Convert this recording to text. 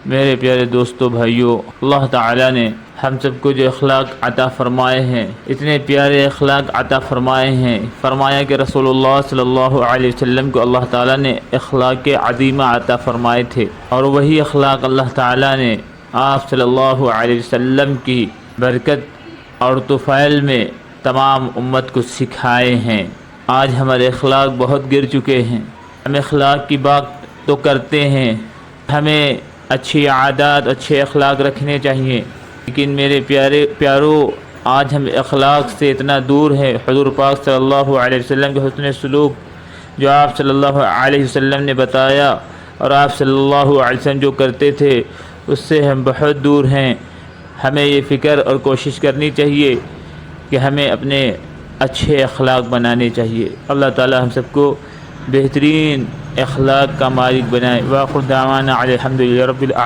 میرے پیارے دوستو بھائیو، اللہ تعالیٰ نے ہم سب کو جو اخلاق عطا فرمائے ہیں، اتنے پیارے اخلاق عطا فرمائے ہیں، فرمایا کہ رسول اللہ صلی اللہ علیہ وسلم کو اللہ تعالیٰ نے اخلاق عظیمہ عطا فرمائے تھے، اور وہی اخلاق اللہ تعالیٰ نے آپ صلی اللہ علیہ وسلم کی برکت اور طفیل میں تمام امت کو سکھائے ہیں۔ آج ہمارے اخلاق بہت گر چکے ہیں۔ ہم اخلاق کی بات تو کرتے ہیں، ہمیں اچھی عادات، اچھے اخلاق رکھنے چاہیے، لیکن میرے پیارو آج ہم اخلاق سے اتنا دور ہے۔ حضور پاک صلی اللہ علیہ وسلم کے حسن سلوک جو آپ صلی اللہ علیہ وسلم نے بتایا اور آپ صلی اللہ علیہ وسلم جو کرتے تھے، اس سے ہم بہت دور ہیں۔ ہمیں یہ فکر اور کوشش کرنی چاہیے کہ ہمیں اپنے اچھے اخلاق بنانے چاہیے۔ اللہ تعالی ہم سب کو بہترین اخلاق کا مالک بنائے۔ وآخر دعوانا الحمدللہ رب العالمین۔